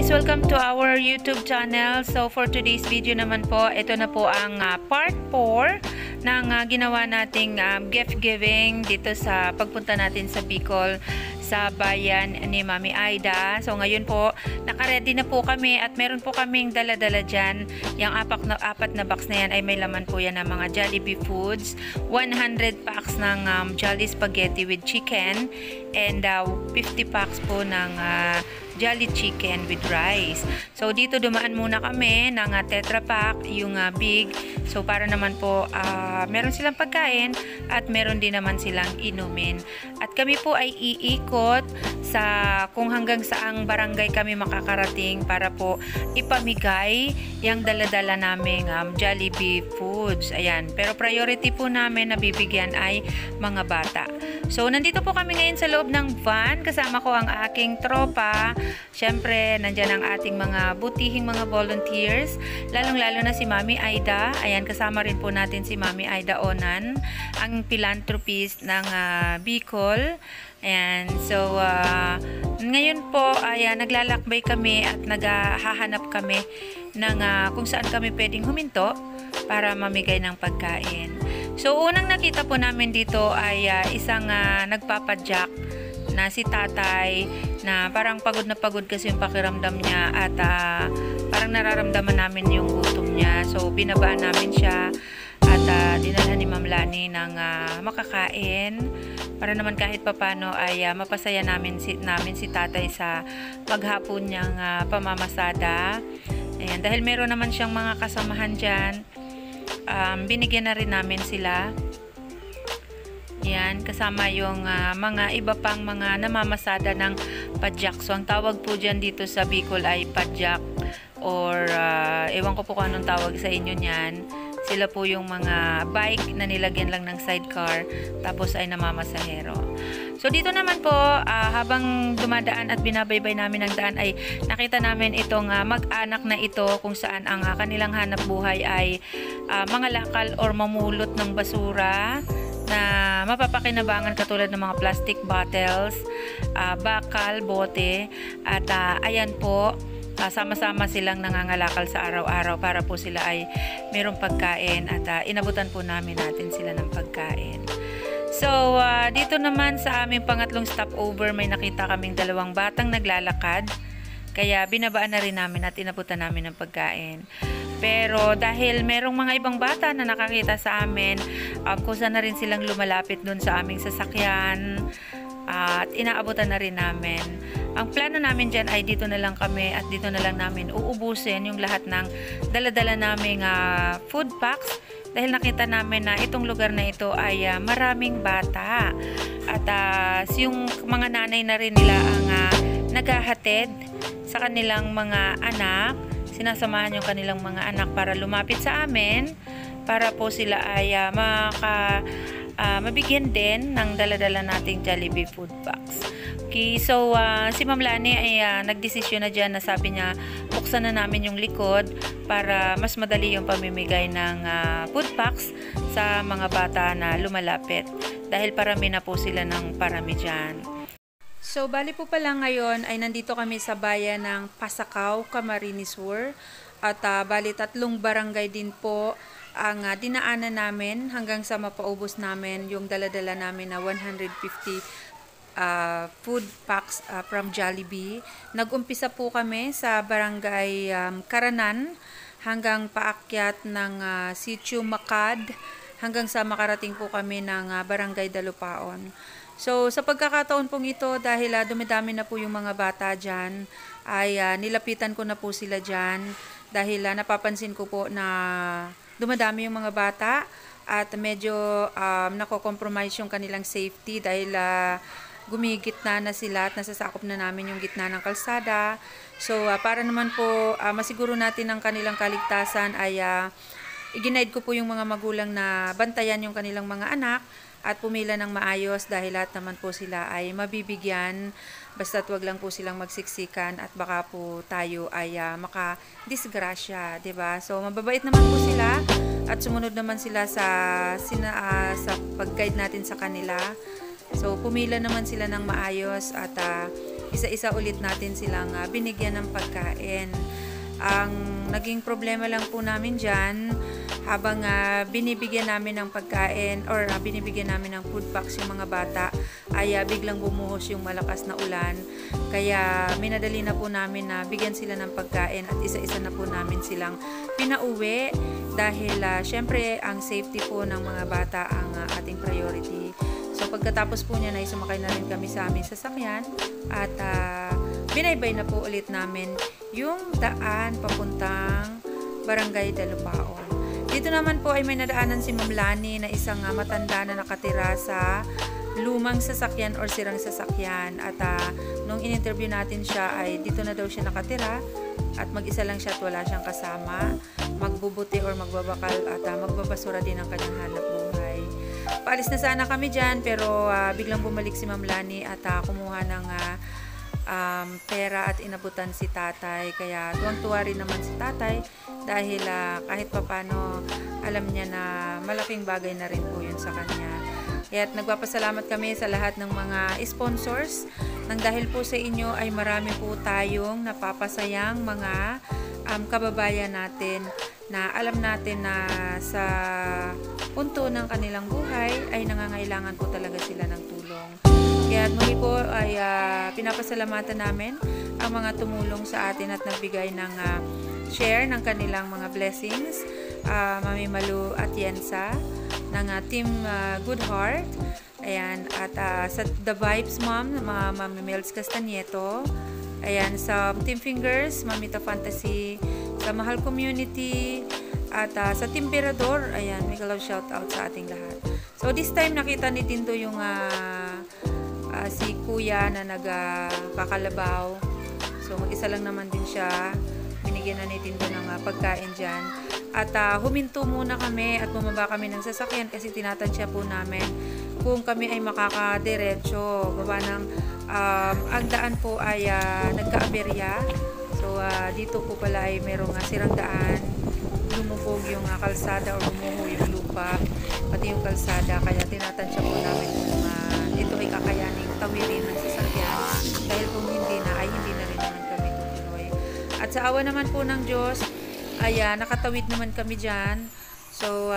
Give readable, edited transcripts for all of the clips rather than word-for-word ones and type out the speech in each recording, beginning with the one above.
guys! Welcome to our YouTube channel. So for today's video naman po, ito na po ang part 4 ng ginawa nating gift giving dito sa pagpunta natin sa Bicol sa bayan ni Mami Aida. So ngayon po, naka-ready na po kami at meron po kaming dala-dala dyan. Yung apat na box na yan ay may laman po yan ng mga Jollibee Foods, 100 packs ng Jolly Spaghetti with chicken, and 50 packs po ng Jolly Chicken with rice. So dito dumaan muna kami ng Tetra Pak, yung big. So para naman po meron silang pagkain at meron din naman silang inumin. At kami po ay iikot sa kung hanggang saang barangay kami makakarating para po ipamigay yung dala-dala naming Jollibee Foods. Ayan. Pero priority po namin na bibigyan ay mga bata. So nandito po kami ngayon sa loob ng van. Kasama ko ang aking tropa. Siyempre, nandyan ang ating mga butihing mga volunteers. Lalong-lalo na si Mami Aida. Ayan, kasama rin po natin si Mami Aida Onan, ang philanthropist ng Bicol. Ayan, so ngayon po ay naglalakbay kami at naghahanap kami ng kung saan kami pwedeng huminto para mamigay ng pagkain. So unang nakita po namin dito ay isang nagpapadyak na si tatay na parang pagod na pagod kasi yung pakiramdam niya at parang nararamdaman namin yung gutom niya. So binabaan namin siya at dinalhan ni Ma'am Lani ng makakain para naman kahit papano ay mapasaya namin si tatay sa maghapon niyang pamamasada. Ayan, dahil meron naman siyang mga kasamahan dyan, binigyan na rin namin sila. Yan, kasama yung mga iba pang mga namamasada ng padyak. So, ang tawag po dyan dito sa Bicol ay padyak or ewan ko po kung anong tawag sa inyo niyan. Sila po yung mga bike na nilagyan lang ng sidecar tapos ay namamasahero. So, dito naman po, habang dumadaan at binabaybay namin ang daan ay nakita namin itong mag-anak na ito kung saan ang kanilang hanap buhay ay mga lakal or mamulot ng basura na mapapakinabangan katulad ng mga plastic bottles, bakal, bote, at ayan po, sama-sama silang nangangalakal sa araw-araw para po sila ay mayroong pagkain at inabutan po natin sila ng pagkain. So, dito naman sa aming pangatlong stopover may nakita kaming dalawang batang naglalakad, kaya binabaan na rin namin at inabutan namin ng pagkain. Pero dahil merong mga ibang bata na nakakita sa amin, kusa na rin silang lumalapit dun sa aming sasakyan at inaabutan na rin namin. Ang plano namin dyan ay dito na lang kami at dito na lang namin uubusin yung lahat ng dala-dala naming food packs dahil nakita namin na itong lugar na ito ay maraming bata at yung mga nanay na rin nila ang naghahatid sa kanilang mga anak. Sinasamahan yung kanilang mga anak para lumapit sa amin para po sila ay mabigyan din ng dala-dala nating Jollibee food packs. Okay, so si Ma'am Lani ay nagdesisyon na dyan na sabi niya buksan na namin yung likod para mas madali yung pamimigay ng food packs sa mga bata na lumalapit dahil parami na po sila ng parami dyan. So, bali po pala ngayon ay nandito kami sa bayan ng Pasakaw, Camarines Sur. At bali 3 barangay din po ang dinaanan namin hanggang sa mapaubos namin yung dala-dala namin na 150 food packs from Jollibee. Nag-umpisa po kami sa barangay Karanan hanggang paakyat ng Sitio Macad hanggang sa makarating po kami ng barangay Dalupaon. So, sa pagkakataon pong ito, dahil dumidami na po yung mga bata dyan, ay nilapitan ko na po sila dyan dahil napapansin ko po na dumadami yung mga bata at medyo nako-compromise yung kanilang safety dahil gumigitna na sila at nasasakop na namin yung gitna ng kalsada. So, para naman po masiguro natin ang kanilang kaligtasan ay i-guide ko po yung mga magulang na bantayan yung kanilang mga anak at pumila ng maayos dahil lahat naman po sila ay mabibigyan basta't wag lang po silang magsiksikan at baka po tayo ay makadisgrasya, 'di ba? So mababait naman po sila at sumunod naman sila sa pag-guide natin sa kanila So pumila naman sila ng maayos at isa-isa ulit natin silang binigyan ng pagkain. Ang naging problema lang po namin dyan, habang binibigyan namin ng pagkain or binibigyan namin ng food packs yung mga bata, ay biglang bumuhos yung malakas na ulan. Kaya minadali na po namin na bigyan sila ng pagkain at isa-isa na po namin silang pinauwi dahil syempre ang safety po ng mga bata ang ating priority. So pagkatapos po niya na sumakay na rin kami sa aming sasakyan at binaybay na po ulit namin yung daan papuntang Barangay Dalupaon. Dito naman po ay may nadaanan si Ma'am Lani na isang matanda na nakatira sa lumang sasakyan or sirang sasakyan. At nung in-interview natin siya ay dito na daw siya nakatira at mag-isa lang siya at wala siyang kasama. Magbubuti or magbabakal at magbabasura din ang kanyang hanap buhay. Paalis na sana kami dyan pero biglang bumalik si Ma'am Lani at kumuha ng pera at inabutan si tatay. Kaya tuwang-tuwa rin naman si tatay dahil kahit papano alam niya na malaking bagay na rin po yun sa kanya. Kaya nagpapasalamat kami sa lahat ng mga sponsors nang dahil po sa inyo ay marami po tayong napapasayang mga kababayan natin na alam natin na sa punto ng kanilang buhay ay nangangailangan po talaga sila ng tulong. Kaya muli po ay pinapasalamatan namin ang mga tumulong sa atin at nagbigay ng share ng kanilang mga blessings. Mami Malu Atienza ng Team Good Heart. Ayan, at sa The Vibes Mom, Mami Mels Castanieto. Ayan, sa Team Fingers, Mamita Fantasy, sa Mahal Community, at sa Team Berador. Ayan, may love shout out sa ating lahat. So this time nakita ni Tinto yung si Kuya na nagkakalabaw. So mag-isa lang naman din siya. Binigyan na ni Tinto ng pagkain dyan. At huminto muna kami at bumaba kami ng sasakyan kasi tinatansya po namin kung kami ay makakadiretso. Baba ng ang daan po ay nagkaaberya. So dito po pala ay merong sirang daan. Lumubog yung kalsada o lumuho yung lupa pati yung kalsada. Kaya tinatansya po namin kung ito ay kakayaning tawirin ng sasakyan dahil kung hindi na ay hindi na rin naman kami tutuloy. At sa awa naman po ng Diyos ay nakatawid naman kami dyan. So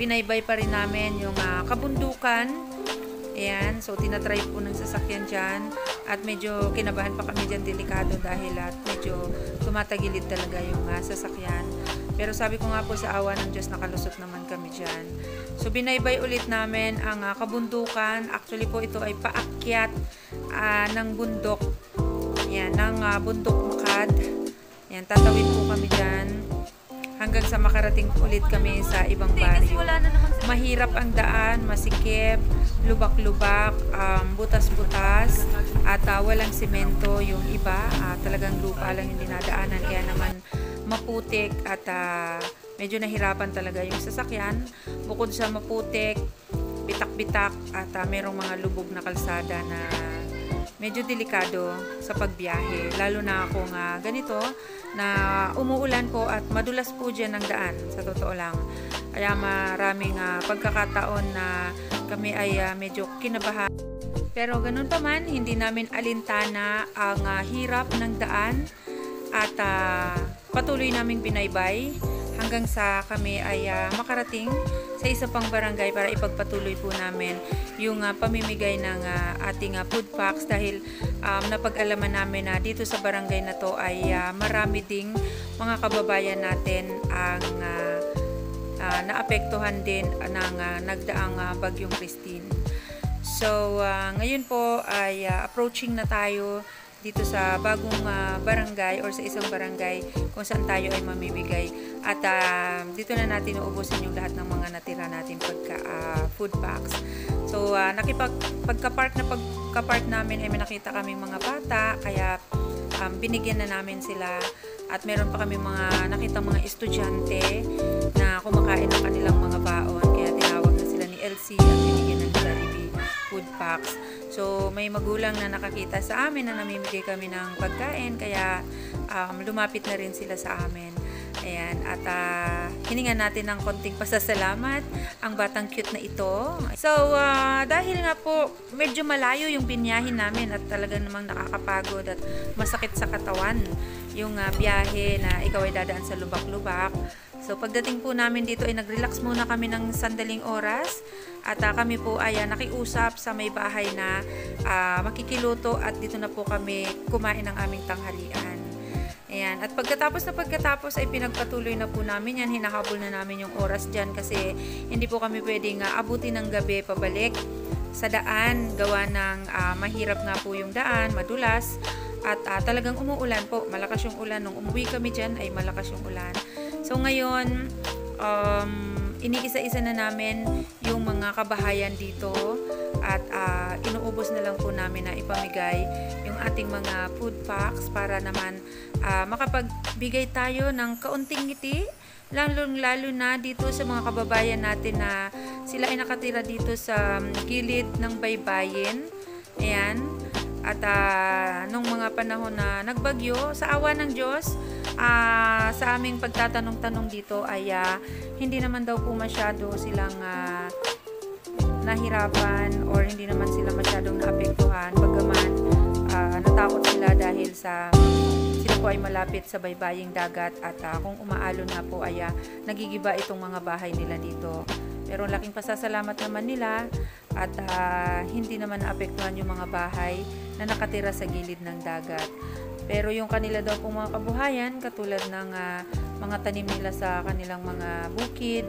binaybay pa rin namin yung kabundukan. Ayan, so tinatry po ng sasakyan dyan at medyo kinabahan pa kami dyan, delikado dahil medyo tumatagilid talaga yung sasakyan. Pero sabi ko nga po sa awa ng Diyos nakalusot naman kami dyan. So binaybay ulit namin ang kabundukan. Actually po ito ay paakyat ng bundok. Ayan, ng bundok Makad. Ayan, tatawid po kami dyan hanggang sa makarating ulit kami sa ibang baryo. Mahirap ang daan, masikip, lubak-lubak, butas-butas, at walang simento yung iba. Talagang lupa lang yung dinadaanan, kaya naman maputik at medyo nahirapan talaga yung sasakyan. Bukod sa maputik, bitak-bitak at merong mga lubog na kalsada na medyo delikado sa pagbiyahe. Lalo na kung ganito na umuulan po at madulas po dyan ang daan, sa totoo lang. Kaya maraming pagkakataon na kami ay medyo kinabahan. Pero ganun pa man, hindi namin alintana ang hirap ng daan at patuloy naming binaybay hanggang sa kami ay makarating sa isa pang barangay para ipagpatuloy po namin yung pamimigay ng ating food packs dahil napag-alaman namin na dito sa barangay na to ay marami ding mga kababayan natin ang naapektuhan din ng nagdaang bagyong Christine. So ngayon po ay approaching na tayo dito sa bagong barangay or sa isang barangay kung saan tayo ay mamimigay. At dito na natin uubusin yung lahat ng mga natira natin food packs. So pagka-park namin ay may nakita kaming mga bata, kaya binigyan na namin sila. At meron pa kami nakita mga estudyante na kumakain ng kanilang mga baon, kaya tinawag na sila ni LC at binigyan ng Jollibee food packs. So may magulang na nakakita sa amin na namimigay kami ng pagkain, kaya lumapit na rin sila sa amin. Ayan, at hiningan natin ng konting pasasalamat ang batang cute na ito. So, dahil nga po medyo malayo yung binyahin namin at talagang namang nakakapagod at masakit sa katawan yung biyahe na ikaw ay dadaan sa lubak-lubak. So, pagdating po namin dito ay nag-relax muna kami ng sandaling oras at kami po ay nakiusap sa may bahay na makikiluto at dito na po kami kumain ng aming tanghalian. Ayan. At pagkatapos ay pinagpatuloy na po namin yan. Hinahabol na namin yung oras dyan kasi hindi po kami pwedeng abutin ng gabi pabalik sa daan. Gawa ng mahirap nga po yung daan, madulas. At talagang umuulan po. Malakas yung ulan. Nung umuwi kami dyan ay malakas yung ulan. So ngayon, iniisa-isa na namin yung mga kabahayan dito. At inuubos na lang po namin na ipamigay yung ating mga food packs para naman makapagbigay tayo ng kaunting ngiti, lalo na dito sa mga kababayan natin na sila ay nakatira dito sa gilid ng baybayin. Ayan. At nung mga panahon na nagbagyo, sa awa ng Diyos, sa aming pagtatanong-tanong dito ay hindi naman daw po masyado silang nahirapan or hindi naman sila masyadong naapektuhan. Bagaman natakot sila dahil sila po ay malapit sa baybaying dagat at kung umaalon na po ay nagigiba itong mga bahay nila dito. Pero laking pasasalamat naman nila at hindi naman naapektuhan yung mga bahay na nakatira sa gilid ng dagat. Pero yung kanila daw pong mga kabuhayan, katulad ng mga tanim nila sa kanilang mga bukid,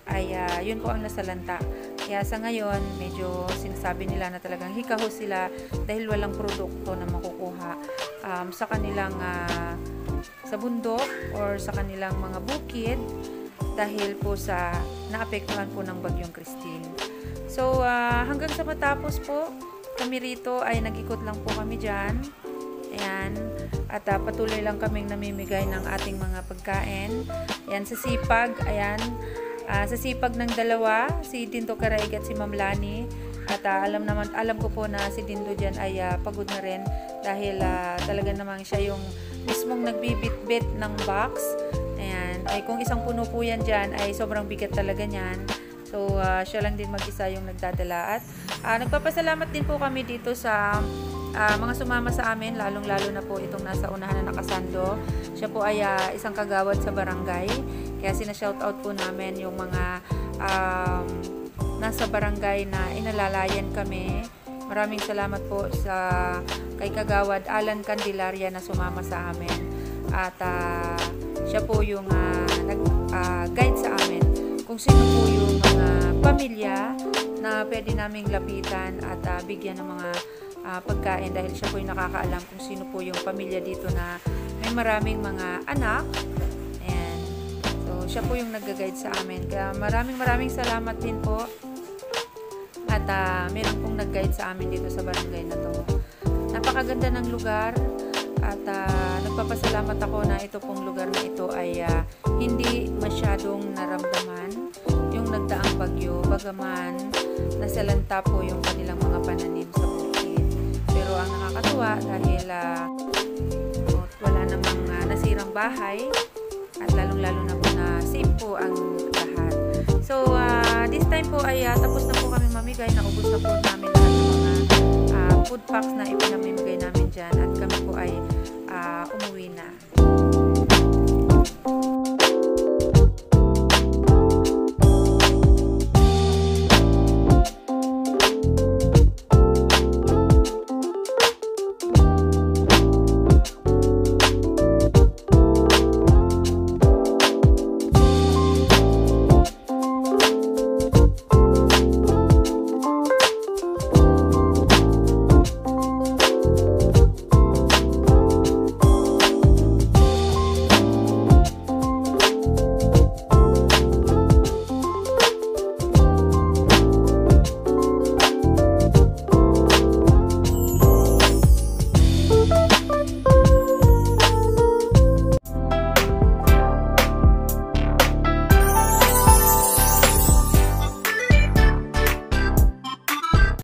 ay yun po ang nasalanta. Kaya sa ngayon, medyo sinasabi nila na talagang hikaho sila dahil walang produkto na makukuha sa kanilang sa bundok or sa kanilang mga bukid dahil po sa naapektuhan po ng Bagyong Christine. So, hanggang sa matapos po, kami rito ay nag-ikot lang po kami dyan. Ayan. At patuloy lang kaming namimigay ng ating mga pagkain. Ayan, sa sipag, ayan. Sa sipag ng dalawa, si Dindo Caraig at si Ma'am Lani. At alam ko po na si Dindo dyan ay pagod na rin dahil talaga namang siya yung mismong nagbibit-bit ng box. Ayan. Ay kung isang puno po yan dyan ay sobrang bigat talaga niyan. So, siya lang din mag-isa yung nagdadala. At nagpapasalamat din po kami dito sa mga sumama sa amin, lalong-lalo na po itong nasa unahan na nakasando. Siya po ay isang kagawad sa barangay. Kaya sina-shoutout po namin yung mga nasa barangay na inalalayan kami. Maraming salamat po kay Kagawad Alan Candelaria na sumama sa amin. At siya po yung nag-guide sa amin kung sino po yung mga pamilya na pwede naming lapitan at bigyan ng mga pagkain dahil siya po yung nakakaalam kung sino po yung pamilya dito na may maraming mga anak. Ayan. So, siya po yung nag-guide sa amin. Kaya maraming salamat din po. At meron pong nag-guide sa amin dito sa barangay na to. Napakaganda ng lugar. At nagpapasalamat ako na ito pong lugar na ito ay hindi masyadong naramdaman yung nagdaang bagyo. Bagaman nasalanta po yung kanilang mga pananim sa bukid. Pero ang nakakatuwa dahil wala namang nasirang bahay at lalong-lalo na po na safe po ang lahat. So, this time po ay tapos na po kami mamigay. Naubos na po namin lahat ng mga food packs na ipinamimigay namin dyan at kami po ay umuwi na.